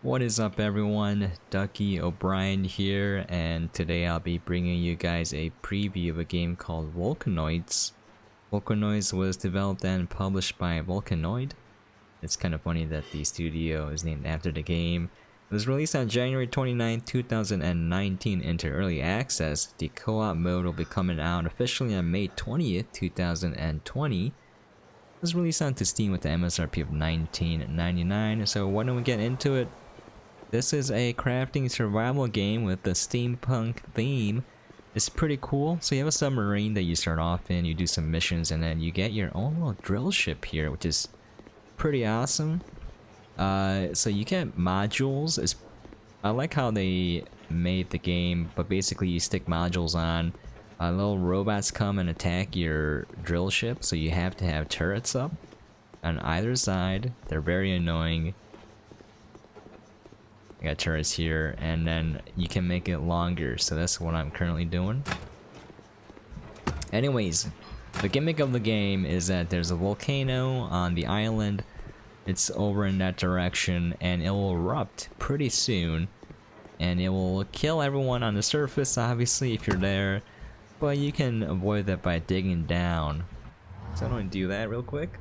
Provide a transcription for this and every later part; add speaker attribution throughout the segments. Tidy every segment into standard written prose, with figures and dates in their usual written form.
Speaker 1: What is up everyone, duckyobrien here, and today I'll be bringing you guys a preview of a game called Volcanoids. Volcanoids was developed and published by Volcanoid. It's kind of funny that the studio is named after the game. It was released on January 29, 2019 into early access. The co-op mode will be coming out officially on May 20th, 2020. It was released onto Steam with the MSRP of $19.99, so why don't we get into it? This is a crafting survival game with the steampunk theme. It's pretty cool. So you have a submarine that you start off in, you do some missions, and then you get your own little drill ship here, which is pretty awesome. So you get modules. I like how they made the game, but basically you stick modules on. Little robots come and attack your drill ship, so you have to have turrets up on either side. They're very annoying. I got turrets here, and then you can make it longer, so that's what I'm currently doing. Anyways, the gimmick of the game is that there's a volcano on the island. It's over in that direction, and it will erupt pretty soon, and it will kill everyone on the surface, obviously, if you're there, but you can avoid that by digging down. So I'm going to do that real quick.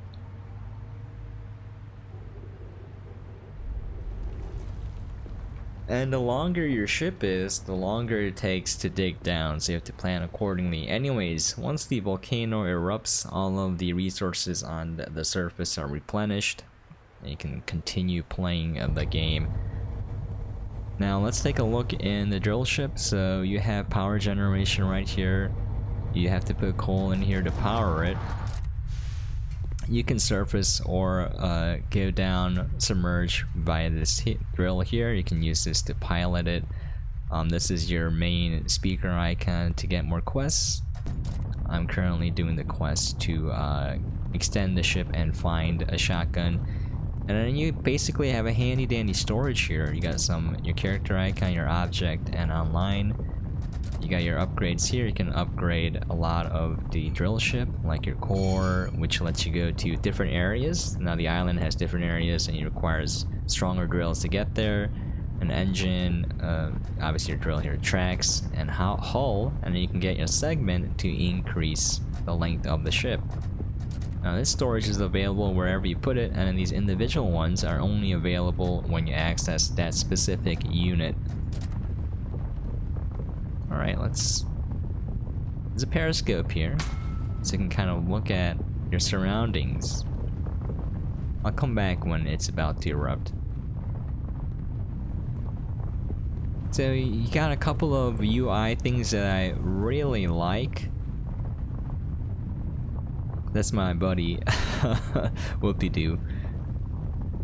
Speaker 1: And the longer your ship is, the longer it takes to dig down, so you have to plan accordingly. Anyways, once the volcano erupts, all of the resources on the surface are replenished, and you can continue playing the game. Now let's take a look in the drill ship. So you have power generation right here. You have to put coal in here to power it. You can surface or go down, submerge via this drill here. You can use this to pilot it. This is your main speaker icon to get more quests. I'm currently doing the quest to extend the ship and find a shotgun. And then you basically have a handy dandy storage here. You got your character icon, your object, and online. You got your upgrades here. You can upgrade a lot of the drill ship, like your core, which lets you go to different areas. Now the island has different areas and it requires stronger drills to get there. An engine, obviously your drill here, tracks, and hull, and then you can get your segment to increase the length of the ship. Now this storage is available wherever you put it, and then these individual ones are only available when you access that specific unit. Alright, there's a periscope here, so you can kind of look at your surroundings. I'll come back when it's about to erupt. So you got a couple of UI things that I really like. That's my buddy, whoop-de-doo.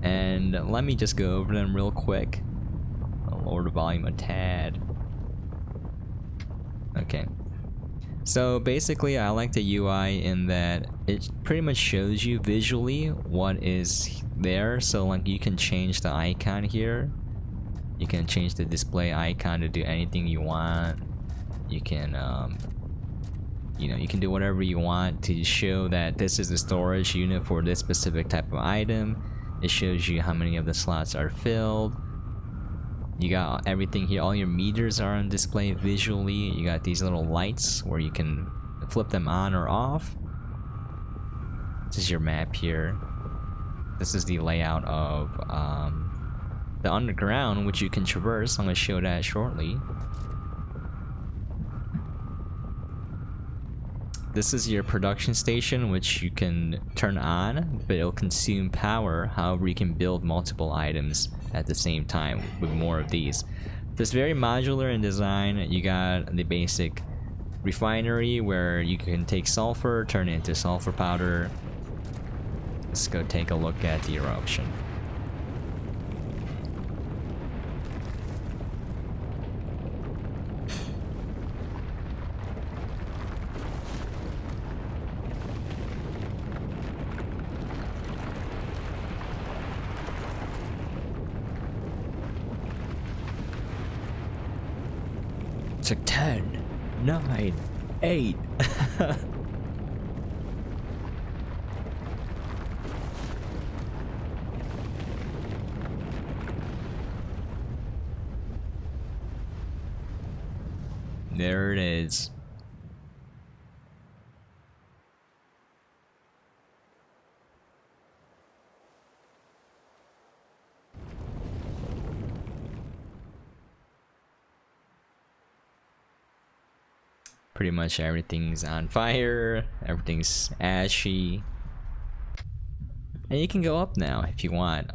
Speaker 1: And let me just go over them real quick. I'll lower the volume a tad. Okay, so basically I like the UI in that it pretty much shows you visually what is there. So like you can change the icon here. You can change the display icon to do anything you want. You can you can do whatever you want to show that this is the storage unit for this specific type of item. It shows you how many of the slots are filled. You got everything here, all your meters are on display visually. You got these little lights where you can flip them on or off. This is your map here. This is the layout of the underground, which you can traverse. I'm going to show that shortly. This is your production station, which you can turn on, but it'll consume power. However, you can build multiple items at the same time with more of these. This is very modular in design. You got the basic refinery where you can take sulfur, turn it into sulfur powder. Let's go take a look at the eruption. It's like 10, 9, 8. There it is. Pretty much everything's on fire, everything's ashy. And you can go up now if you want.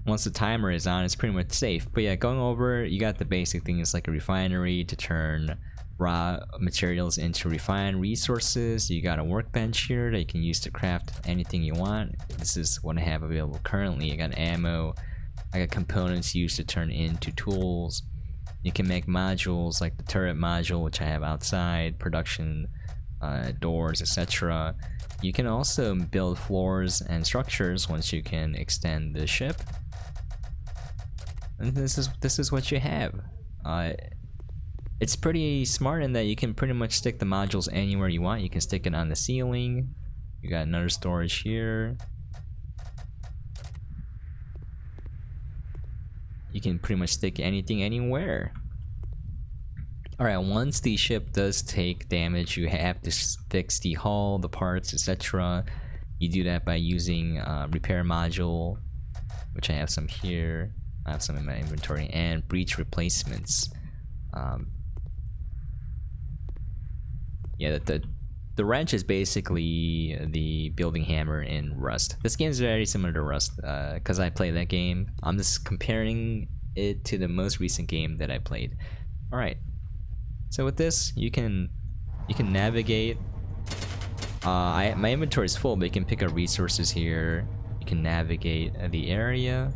Speaker 1: Once the timer is on, it's pretty much safe. But yeah, going over, you got the basic things like a refinery to turn raw materials into refined resources. You got a workbench here that you can use to craft anything you want. This is what I have available currently. I got ammo, I got components used to turn into tools. You can make modules like the turret module, which I have outside, production doors, etc. You can also build floors and structures once you can extend the ship. And this is what you have. It's pretty smart in that you can pretty much stick the modules anywhere you want. You can stick it on the ceiling. You got another storage here. You can pretty much stick anything anywhere. Alright, once the ship does take damage, you have to fix the hull, the parts, etc. You do that by using repair module, which I have some here. I have some in my inventory, and breach replacements. Yeah, the wrench is basically the building hammer in Rust. This game is very similar to Rust because I played that game. I'm just comparing it to the most recent game that I played. All right. So with this, you can navigate. My inventory is full, but you can pick up resources here. You can navigate the area.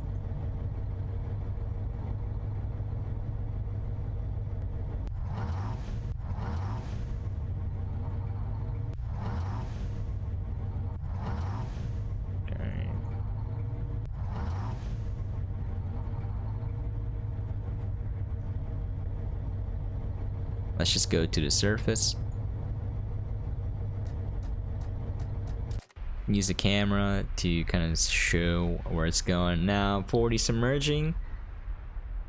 Speaker 1: Let's just go to the surface. Use the camera to kind of show where it's going. Now, for the submerging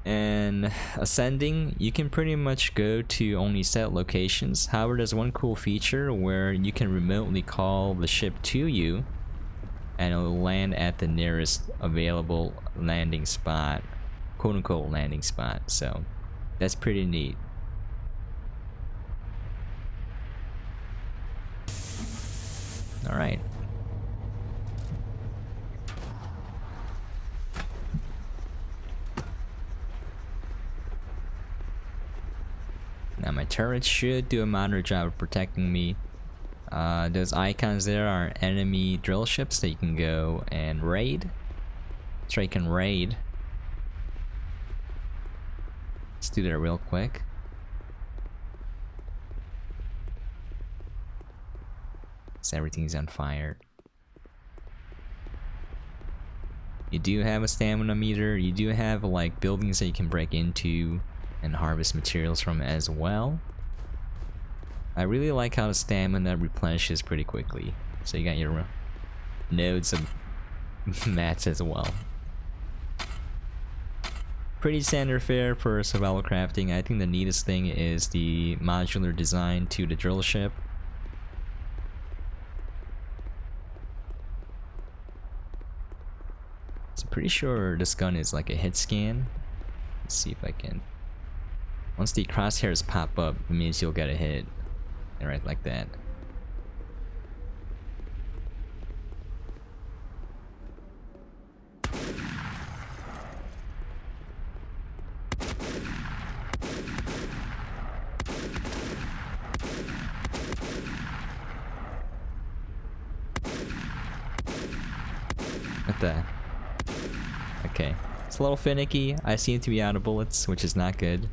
Speaker 1: and ascending, you can pretty much go to only set locations. However, there's one cool feature where you can remotely call the ship to you and it'll land at the nearest available landing spot, quote unquote landing spot. So that's pretty neat. All right. Now my turrets should do a moderate job of protecting me. Those icons there are enemy drill ships that you can go and raid. So you can raid. Let's do that real quick. So everything's on fire. You do have a stamina meter. You do have like buildings that you can break into and harvest materials from as well. I really like how the stamina replenishes pretty quickly. So you got your nodes of mats as well. Pretty standard fare for survival crafting. I think the neatest thing is the modular design to the drill ship. So pretty sure this gun is like a hit scan. Let's see if I can. Once the crosshairs pop up, it means you'll get a hit. And right like that. What the? Okay. It's a little finicky. I seem to be out of bullets, which is not good.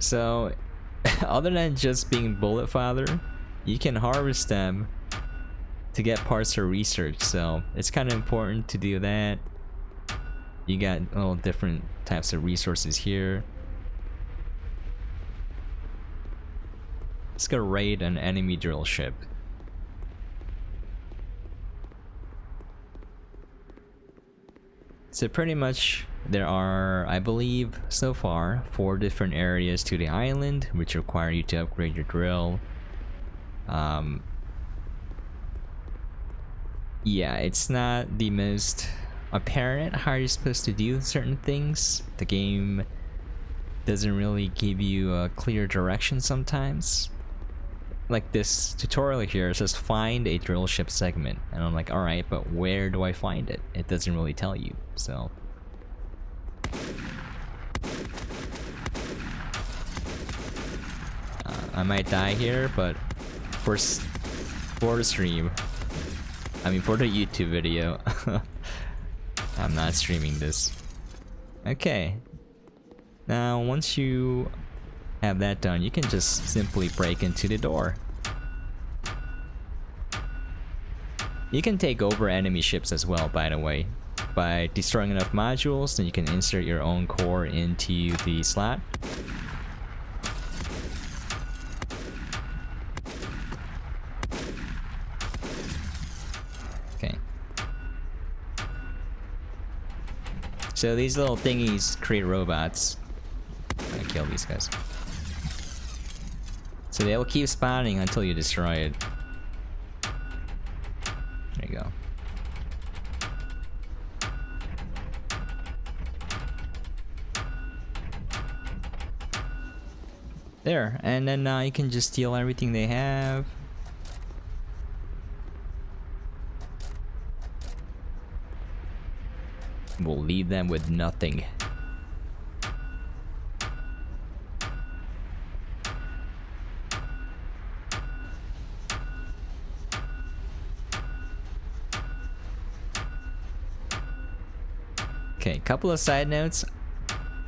Speaker 1: So, other than just being bullet fodder, you can harvest them to get parts for research. So, it's kind of important to do that. You got all different types of resources here. Let's go raid an enemy drill ship. So pretty much there are, I believe, so far 4 different areas to the island which require you to upgrade your drill. Yeah, it's not the most apparent how you're supposed to do certain things. The game doesn't really give you a clear direction sometimes. Like this tutorial here says find a drill ship segment, and I'm like, alright, but where do I find it? It doesn't really tell you, so. I might die here, but for the stream, I mean for the YouTube video, I'm not streaming this. Okay. Now, once you have that done, you can just simply break into the door. You can take over enemy ships as well, by the way. By destroying enough modules, then you can insert your own core into the slot. Okay. So these little thingies create robots. I'm gonna kill these guys. So they'll keep spawning until you destroy it. There you go. There, and then you can just steal everything they have. We'll leave them with nothing. Okay, couple of side notes.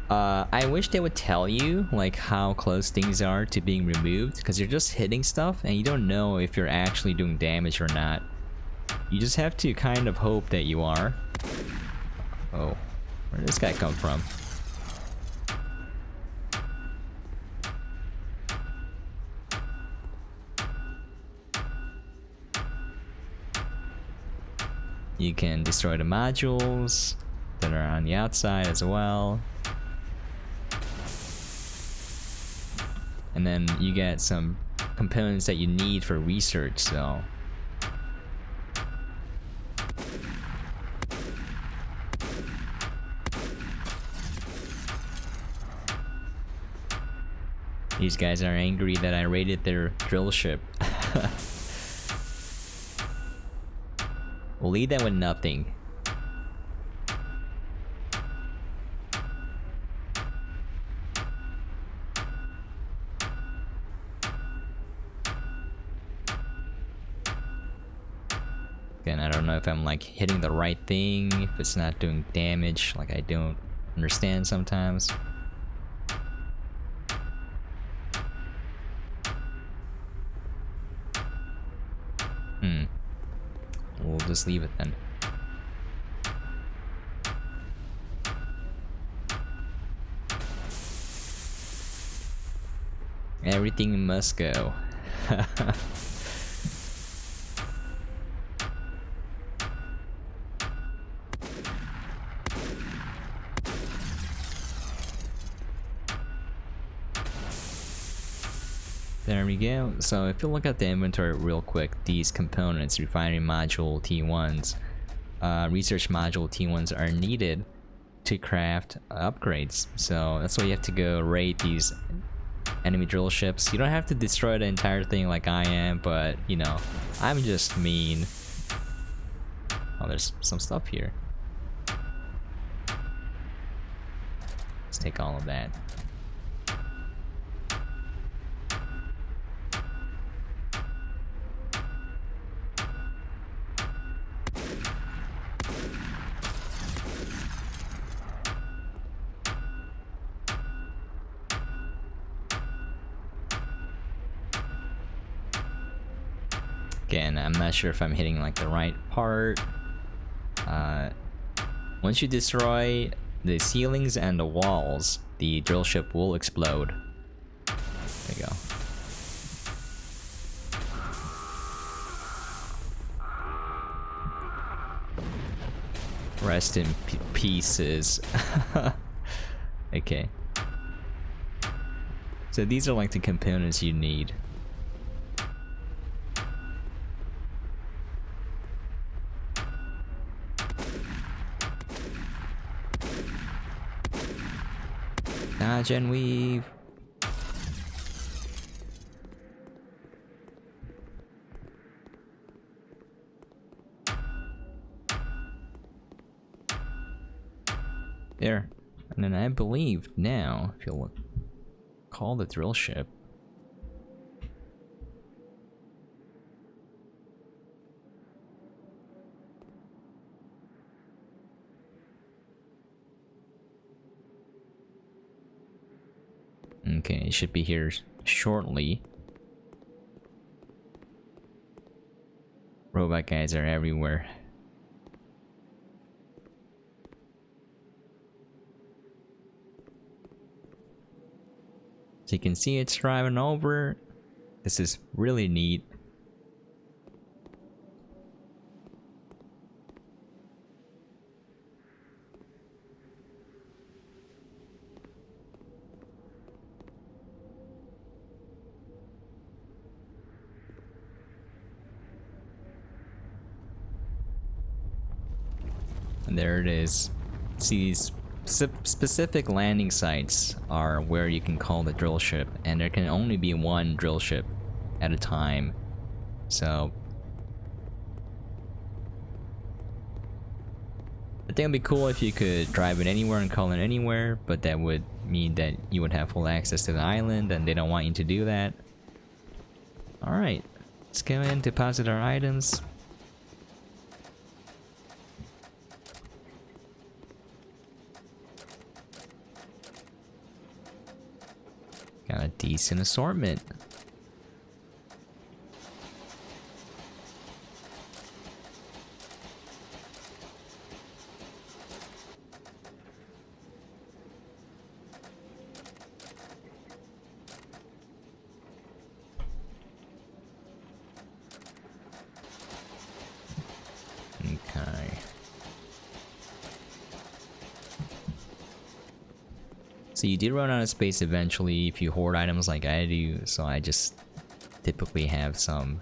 Speaker 1: I wish they would tell you like how close things are to being removed, because you're just hitting stuff and you don't know if you're actually doing damage or not. You just have to kind of hope that you are. Oh, where did this guy come from? You can destroy the modules that are on the outside as well. And then you get some components that you need for research, so. These guys are angry that I raided their drill ship. We'll leave them with nothing. Again, I don't know if I'm like hitting the right thing, if it's not doing damage, like I don't understand sometimes. We'll just leave it then. Everything must go. There we go. So if you look at the inventory real quick, these components, refinery module T1s, research module T1s are needed to craft upgrades. So that's why you have to go raid these enemy drill ships. You don't have to destroy the entire thing like I am, but you know, I'm just mean. Oh, there's some stuff here. Let's take all of that. Again, I'm not sure if I'm hitting like the right part. Once you destroy the ceilings and the walls, the drill ship will explode. There you go. Rest in pieces. Okay. So these are like the components you need. Dodge and weave. There. And then I believe now, if you'll call the drill ship. Okay, it should be here shortly. Robot guys are everywhere. So you can see it's driving over. This is really neat. And there it is. See, these specific landing sites are where you can call the drill ship, and there can only be one drill ship at a time. So I think it'd be cool if you could drive it anywhere and call it anywhere, but that would mean that you would have full access to the island, and they don't want you to do that. Alright, let's go in, deposit our items. Got a decent assortment. Okay. So you did run out of space eventually if you hoard items like I do, so I just typically have some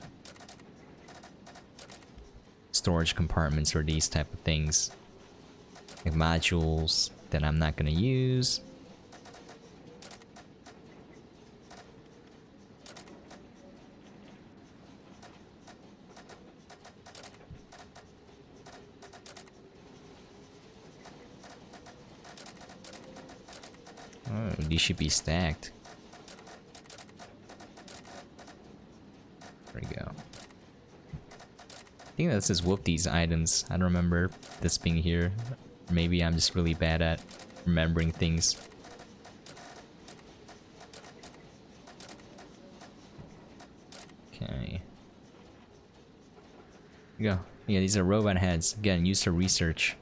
Speaker 1: storage compartments for these type of things. Like modules that I'm not gonna use. Oh, these should be stacked. There we go. I think that says whoop these items. I don't remember this being here. Maybe I'm just really bad at remembering things. Okay. Here we go. Yeah, these are robot heads. Again, used for research.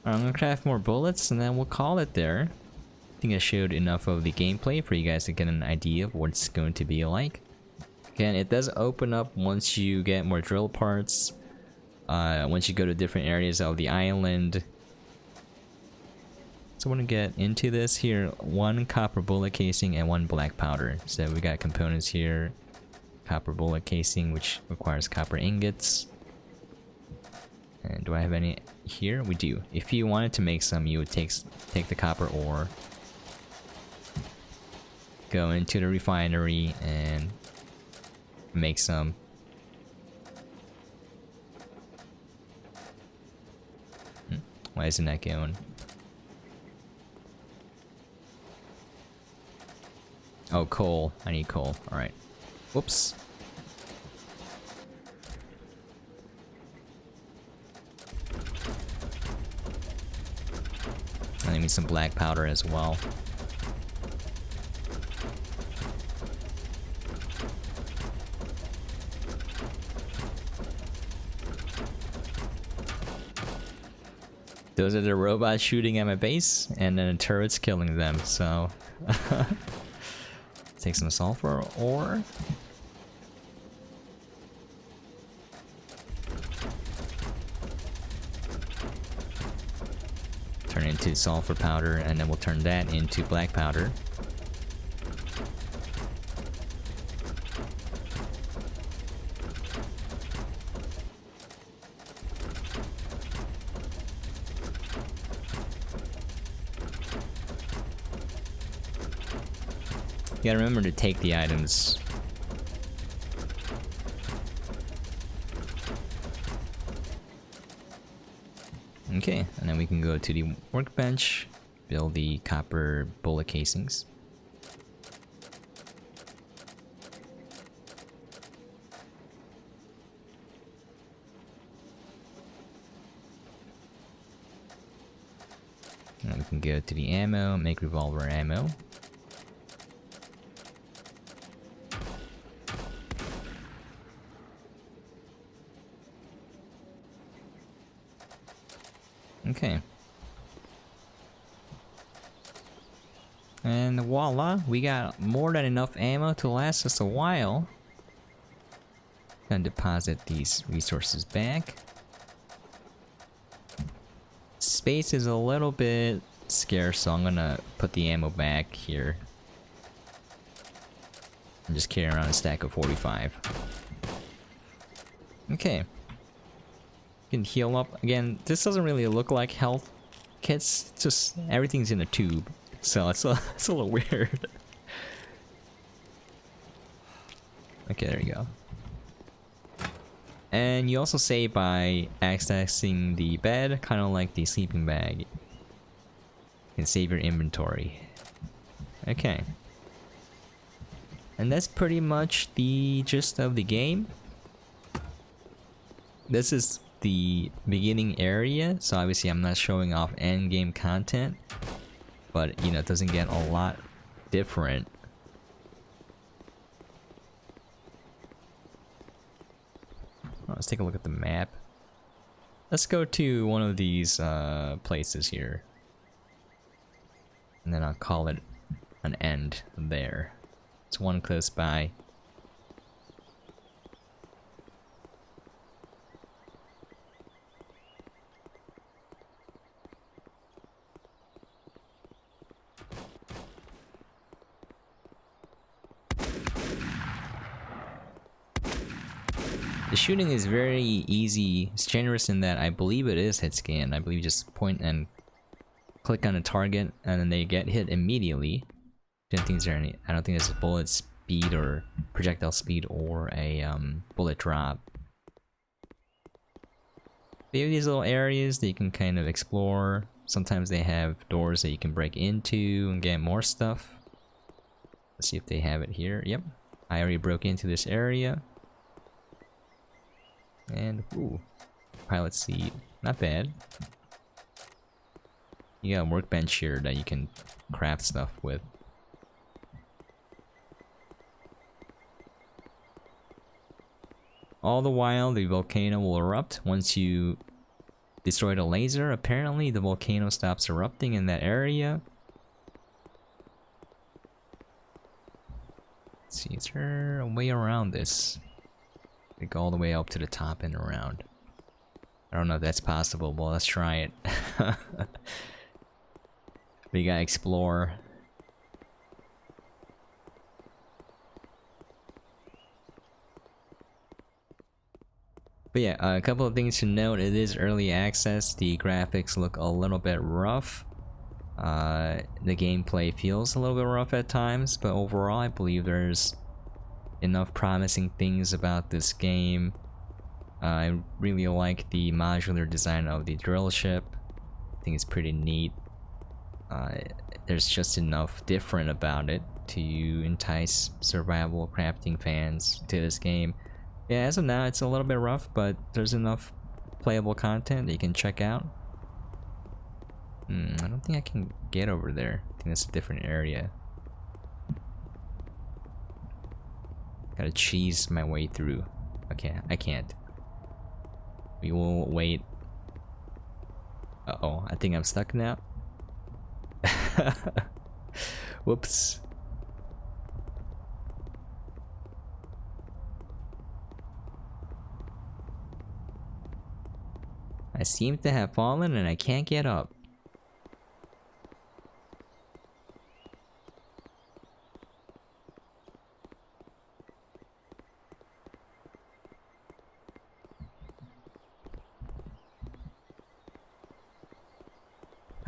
Speaker 1: I'm gonna craft more bullets and then we'll call it there. I think I showed enough of the gameplay for you guys to get an idea of what it's going to be like. Again, it does open up once you get more drill parts. Once you go to different areas of the island. So I want to get into this here. 1 copper bullet casing and 1 black powder. So we got components here. Copper bullet casing, which requires copper ingots. And do I have any here? We do. If you wanted to make some, you would take the copper ore, go into the refinery and make some. Why isn't that going? Oh, coal. I need coal. Alright. Whoops. I need some black powder as well. Those are the robots shooting at my base, and then the turrets killing them, so... Take some sulfur ore. turn into sulfur powder, and then we'll turn that into black powder. You gotta remember to take the items. Okay, and then we can go to the workbench, build the copper bullet casings. And we can go to the ammo, make revolver ammo. Okay. And voila, we got more than enough ammo to last us a while. Gonna deposit these resources back. Space is a little bit scarce, so I'm gonna put the ammo back here. And just carry around a stack of 45. Okay. Can heal up again. This doesn't really look like health kits. It's just everything's in a tube, so it's a little weird. Okay, there you go. And you also save by accessing the bed, kind of like the sleeping bag. You can save your inventory. Okay. And that's pretty much the gist of the game. This is the beginning area, so obviously I'm not showing off end game content, but you know, it doesn't get a lot different. Let's take a look at the map. Let's go to one of these places here, and then I'll call it an end there. It's one close by. The shooting is very easy. It's generous in that I believe it is hit scan. I believe you just point and click on a target and then they get hit immediately. I don't think there's a bullet speed or projectile speed or a bullet drop. They have these little areas that you can kind of explore. Sometimes they have doors that you can break into and get more stuff. Let's see if they have it here. Yep, I already broke into this area. And, ooh, pilot seat. Not bad. You got a workbench here that you can craft stuff with. All the while, the volcano will erupt. Once you destroy the laser, apparently the volcano stops erupting in that area. Let's see, is there a way around this? Go all the way up to the top and around. I don't know if that's possible, but let's try it. We gotta explore. But yeah, a couple of things to note. It is early access. The graphics look a little bit rough. The gameplay feels a little bit rough at times, but overall I believe there's enough promising things about this game. I really like the modular design of the drill ship. I think it's pretty neat. There's just enough different about it to entice survival crafting fans to this game. Yeah, as of now it's a little bit rough, but there's enough playable content that you can check out. I don't think I can get over there. I think that's a different area. Gotta cheese my way through. Okay, I can't. We will wait. Uh-oh, I think I'm stuck now. Whoops. I seem to have fallen and I can't get up.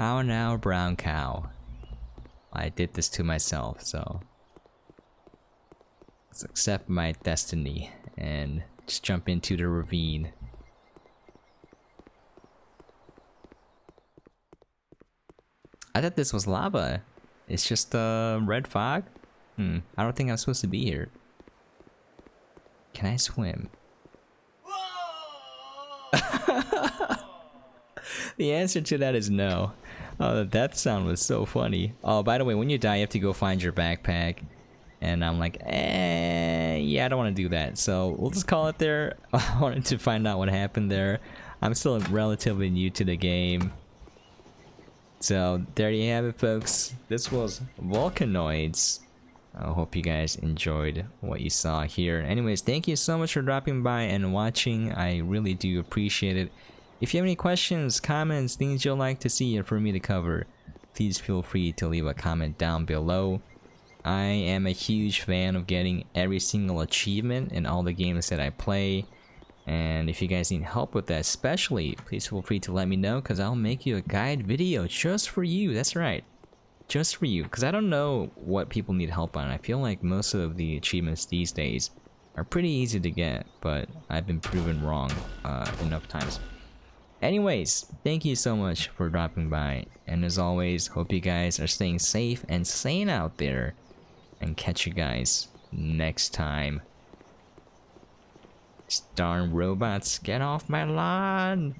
Speaker 1: How now, brown cow? I did this to myself, so let's accept my destiny and just jump into the ravine. I thought this was lava. It's just red fog? I don't think I'm supposed to be here. Can I swim? The answer to that is no. Oh, the death sound was so funny. Oh, by the way, when you die, you have to go find your backpack. And I'm like, yeah, I don't want to do that. So we'll just call it there. I wanted to find out what happened there. I'm still relatively new to the game. So there you have it, folks. This was Volcanoids. I hope you guys enjoyed what you saw here. Anyways, thank you so much for dropping by and watching. I really do appreciate it. If you have any questions, comments, things you'd like to see for me to cover, please feel free to leave a comment down below. I am a huge fan of getting every single achievement in all the games that I play. And if you guys need help with that especially, please feel free to let me know, because I'll make you a guide video just for you. That's right. Just for you. Because I don't know what people need help on. I feel like most of the achievements these days are pretty easy to get, but I've been proven wrong enough times. Anyways, thank you so much for dropping by. And as always, hope you guys are staying safe and sane out there. And catch you guys next time. These darn robots, get off my lawn!